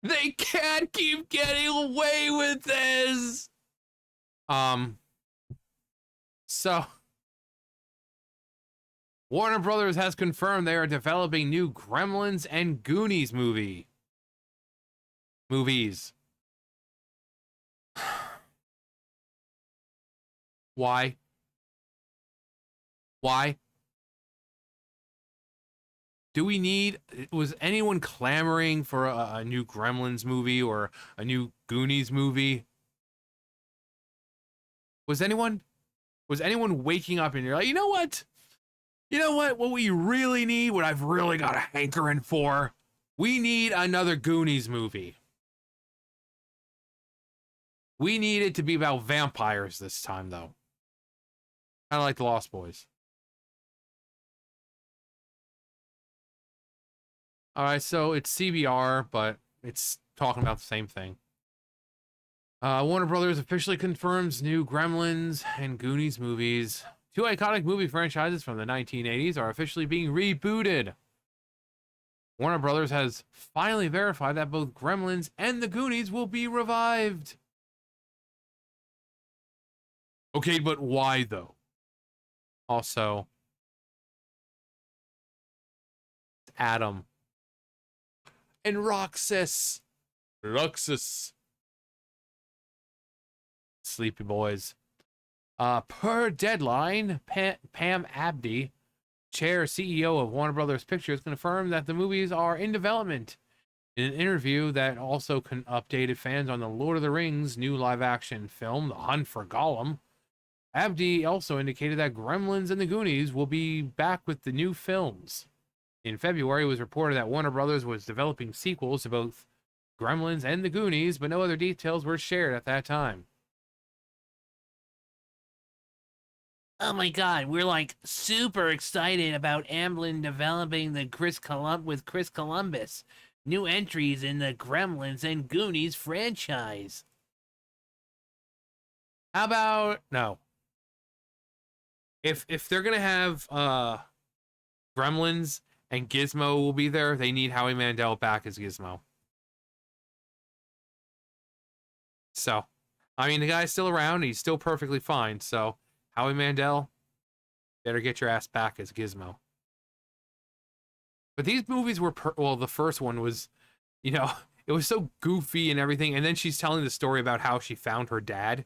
They can't keep getting away with this. So Warner Brothers has confirmed they are developing new Gremlins and Goonies movies. Why? Why? Do we need, was anyone clamoring for a new Gremlins movie or a new Goonies movie? Was anyone waking up and you're like, you know what? You know what we really need, what I've really got a hankering for? We need another Goonies movie. We need it to be about vampires this time, though. Kind of like the Lost Boys. All right, so it's CBR, but it's talking about the same thing. Warner Brothers officially confirms new Gremlins and Goonies movies. Two iconic movie franchises from the 1980s are officially being rebooted. Warner Brothers has finally verified that both Gremlins and the Goonies will be revived. Okay, but why though? Also, Adam and Roxas. Sleepy boys. Per Deadline, Pam Abdi, chair CEO of Warner Brothers Pictures, confirmed that the movies are in development. In an interview that also updated fans on the Lord of the Rings new live-action film, The Hunt for Gollum, Abdi also indicated that Gremlins and the Goonies will be back with the new films. In February, it was reported that Warner Brothers was developing sequels to both Gremlins and the Goonies, but no other details were shared at that time. Oh my god, we're like super excited about Amblin developing the Chris Columbus. New entries in the Gremlins and Goonies franchise. How about no? If they're gonna have Gremlins and Gizmo will be there, they need Howie Mandel back as Gizmo. So, I mean, the guy's still around. He's still perfectly fine. So, Howie Mandel, better get your ass back as Gizmo. But these movies were, well, the first one was, you know, it was so goofy and everything. And then she's telling the story about how she found her dad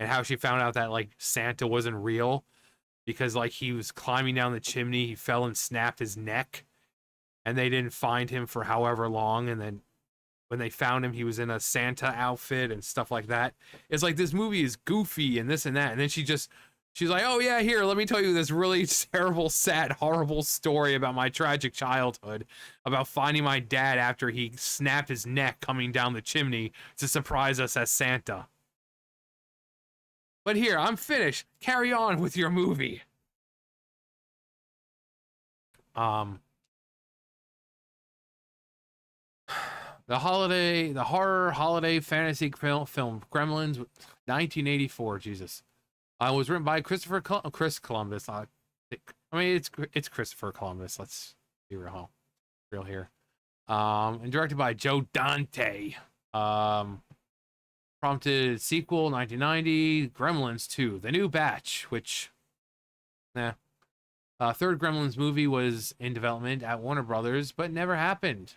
and how she found out that, like, Santa wasn't real because, like, he was climbing down the chimney. He fell and snapped his neck. And they didn't find him for however long. And then when they found him, he was in a Santa outfit and stuff like that. It's like, this movie is goofy and this and that. And then she's like, oh yeah, here, let me tell you this really terrible, sad, horrible story about my tragic childhood, about finding my dad after he snapped his neck coming down the chimney to surprise us as Santa. But here, I'm finished. Carry on with your movie. The horror holiday fantasy film Gremlins, 1984. Jesus, was written by Chris Columbus. I mean, it's Christopher Columbus. Let's be real here. And directed by Joe Dante. Prompted sequel 1990, Gremlins 2, The New Batch, which, third Gremlins movie was in development at Warner Brothers, but never happened.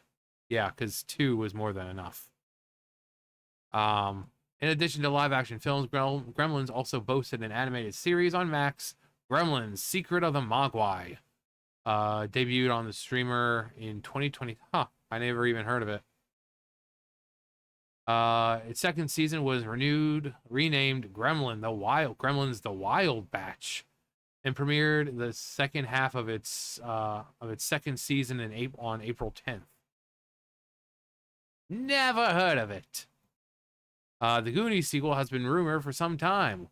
Yeah, because 2 was more than enough. In addition to live-action films, Gremlins also boasted an animated series on Max, Gremlins: Secret of the Mogwai. Debuted on the streamer in 2020. Huh, I never even heard of it. Its second season was renamed Gremlins: The Wild Batch, and premiered the second half of its second season on April 10th. Never heard of it. The Goonies sequel has been rumored for some time.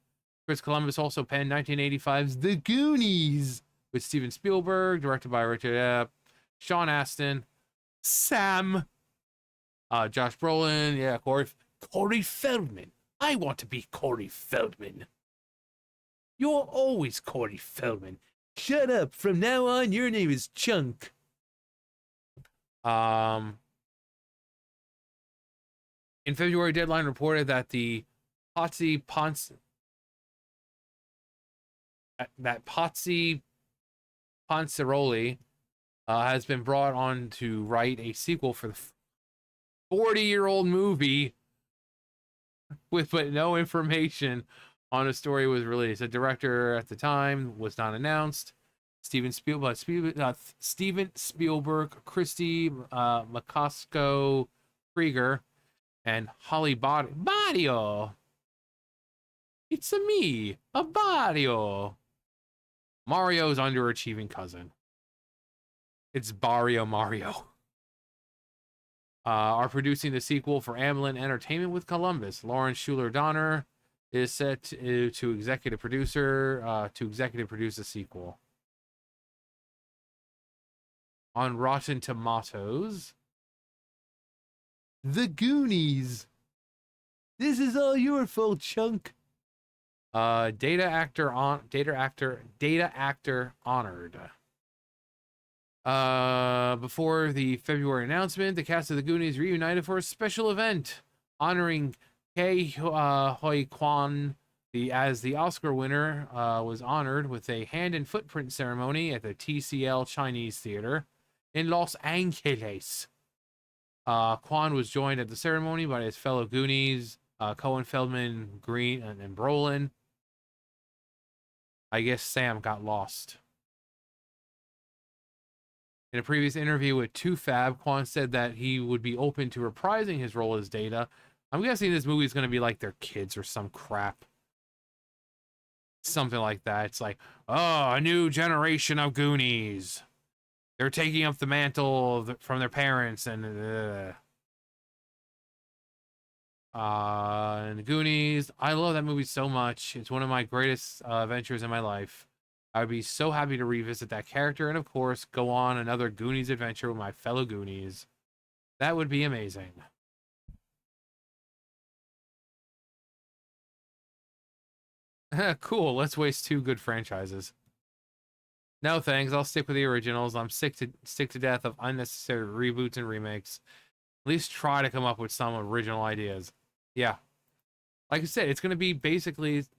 Chris Columbus also penned 1985's The Goonies with Steven Spielberg, directed by Richard Sean Astin, Sam, Josh Brolin, yeah, Corey Feldman. I want to be Corey Feldman. You're always Corey Feldman. Shut up. From now on, your name is Chunk. In February, Deadline reported that the Potsy Ponce that Potsy Ponceroli has been brought on to write a sequel for the 40-year-old movie with but no information on a story was released. A director at the time was not announced. Steven Spielberg, Christy McCosco Krieger, and Holly Barrio. It's a me, a Barrio. Mario's underachieving cousin. It's Barrio Mario. Are producing the sequel for Amblin Entertainment with Columbus. Lawrence Schuler Donner is set to executive produce the sequel. On Rotten Tomatoes, The Goonies. This is all your fault, Chunk. Data actor honored. Before the February announcement, the cast of the Goonies reunited for a special event honoring Ke Huy Quan, as the Oscar winner was honored with a hand and footprint ceremony at the TCL Chinese Theater in Los Angeles. Quan was joined at the ceremony by his fellow Goonies, Cohen, Feldman, Green, and Brolin. I guess Sam got lost. In a previous interview with 2Fab, Quan said that he would be open to reprising his role as Data. I'm guessing this movie is going to be like their kids or some crap. Something like that. It's like, oh, a new generation of Goonies. They're taking up the mantle from their parents and Goonies. I love that movie so much. It's one of my greatest adventures in my life. I would be so happy to revisit that character and, of course, go on another Goonies adventure with my fellow Goonies. That would be amazing. Cool. Let's waste 2 good franchises. No thanks. I'll stick with the originals. I'm sick to death of unnecessary reboots and remakes. At least try to come up with some original ideas. Yeah. Like I said, it's going to be basically, it's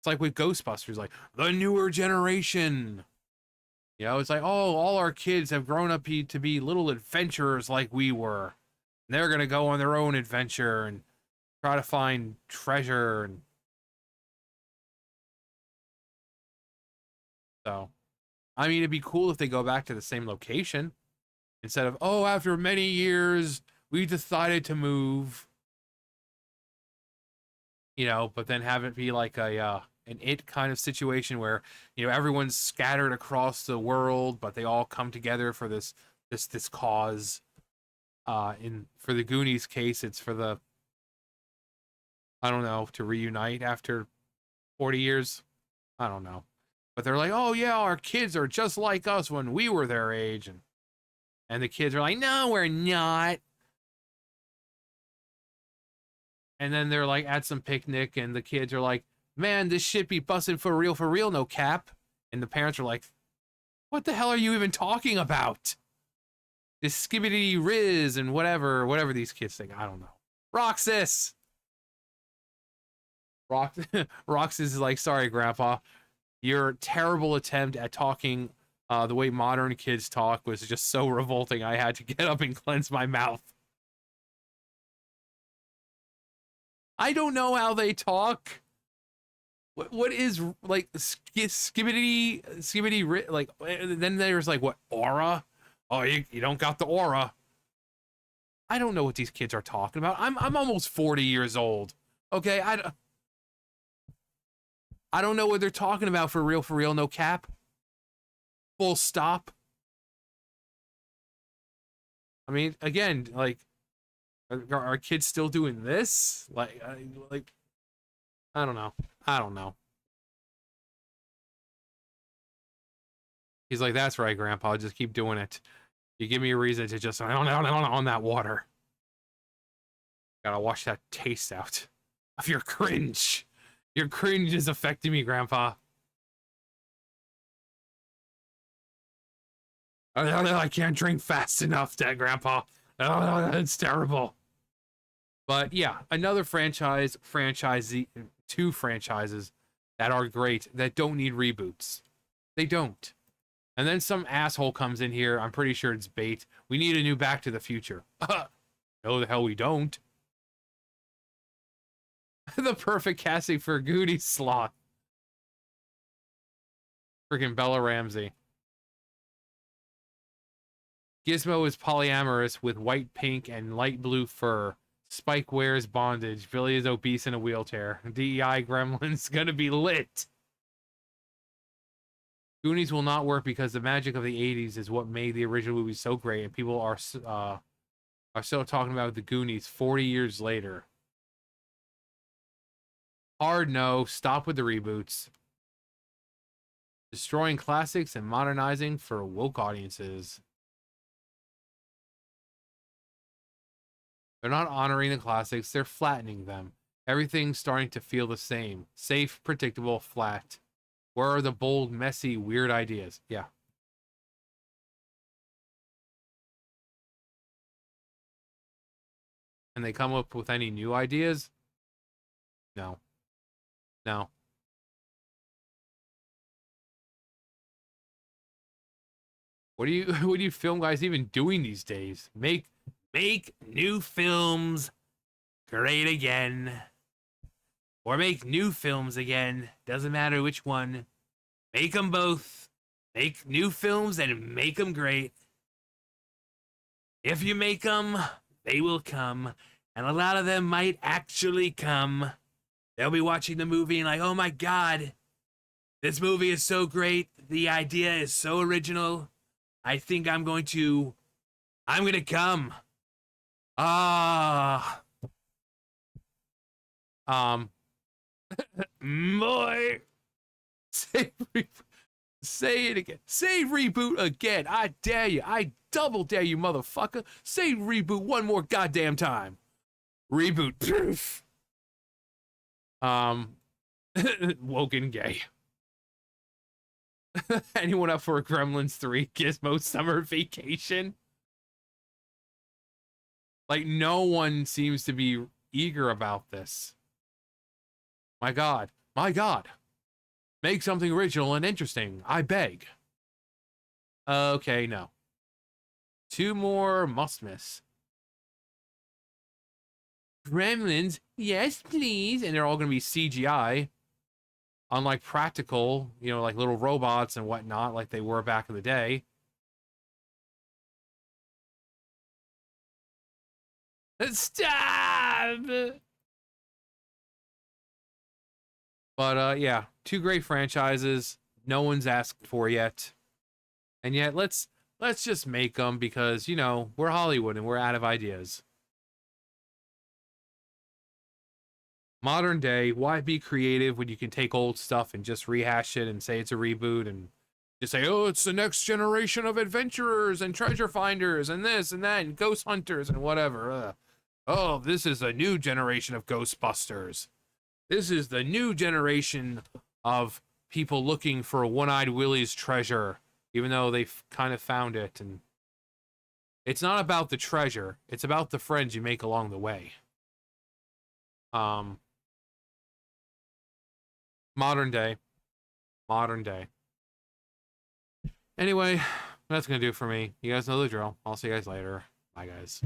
like with Ghostbusters, like the newer generation. You know, it's like, oh, all our kids have grown up to be little adventurers like we were. And they're going to go on their own adventure and try to find treasure. And so, I mean, it'd be cool if they go back to the same location instead of, oh, after many years, we decided to move. You know, but then have it be like an It kind of situation where, you know, everyone's scattered across the world, but they all come together for this cause. For the Goonies case, it's for the, I don't know, to reunite after 40 years. I don't know. But they're like, oh yeah, our kids are just like us when we were their age, and the kids are like, no, we're not. And then they're like at some picnic, and the kids are like, man, this shit be busting for real, no cap. And the parents are like, what the hell are you even talking about? This skibbity riz and whatever these kids think. I don't know. Roxas! Roxas is like, sorry, Grandpa. Your terrible attempt at talking the way modern kids talk was just so revolting, I had to get up and cleanse my mouth. I don't know how they talk. What is like skibbity like? Then there's like what, aura? Oh, you don't got the aura. I don't know what these kids are talking about. I'm almost 40 years old. Okay, I don't know what they're talking about for real, no cap. Full stop. I mean, again, like, are kids still doing this? Like, I don't know. I don't know. He's like, that's right, Grandpa. Just keep doing it. You give me a reason to just on that water. Gotta wash that taste out of your cringe. Your cringe is affecting me, Grandpa. I can't drink fast enough, Dad, Grandpa. It's terrible. But yeah, another franchisee, two franchises that are great that don't need reboots. They don't. And then some asshole comes in here. I'm pretty sure it's bait. We need a new Back to the Future. No, the hell we don't. The perfect casting for Goonies Sloth. Freaking Bella Ramsey. Gizmo is polyamorous with white, pink, and light blue fur. Spike wears bondage. Billy is obese in a wheelchair. DEI Gremlins gonna be lit. Goonies will not work because the magic of the 80s is what made the original movie so great, and people are still talking about the Goonies 40 years later. Hard no. Stop with the reboots. Destroying classics and modernizing for woke audiences. They're not honoring the classics, they're flattening them. Everything's starting to feel the same. Safe, predictable, flat. Where are the bold, messy, weird ideas? Yeah. Can they come up with any new ideas? No. No. What are you film guys even doing these days? Make new films great again. Or make new films again. Doesn't matter which one. Make them both. Make new films and make them great. If you make them, they will come. And a lot of them might actually come. They'll be watching the movie and like, oh my god, this movie is so great. The idea is so original. I think I'm gonna come. Ah. Boy. Say it again. Say reboot again. I dare you. I double dare you, motherfucker. Say reboot one more goddamn time. Reboot. Woken gay. Anyone up for a Gremlins 3 Gizmo summer vacation? Like, no one seems to be eager about this. My god. My god. Make something original and interesting. I beg. Okay, no. Two more must miss. Gremlins, yes, please. And they're all going to be CGI. Unlike practical, you know, like little robots and whatnot, like they were back in the day. Stop! But yeah, two great franchises. No one's asked for yet. And yet, let's just make them because, you know, we're Hollywood and we're out of ideas. Modern day, why be creative when you can take old stuff and just rehash it and say it's a reboot and just say, oh, it's the next generation of adventurers and treasure finders and this and that and ghost hunters and whatever. Oh, this is a new generation of Ghostbusters. This is the new generation of people looking for One-Eyed Willie's treasure, even though they've kind of found it. And it's not about the treasure. It's about the friends you make along the way. Modern day. Modern day. Anyway, that's going to do it for me. You guys know the drill. I'll see you guys later. Bye, guys.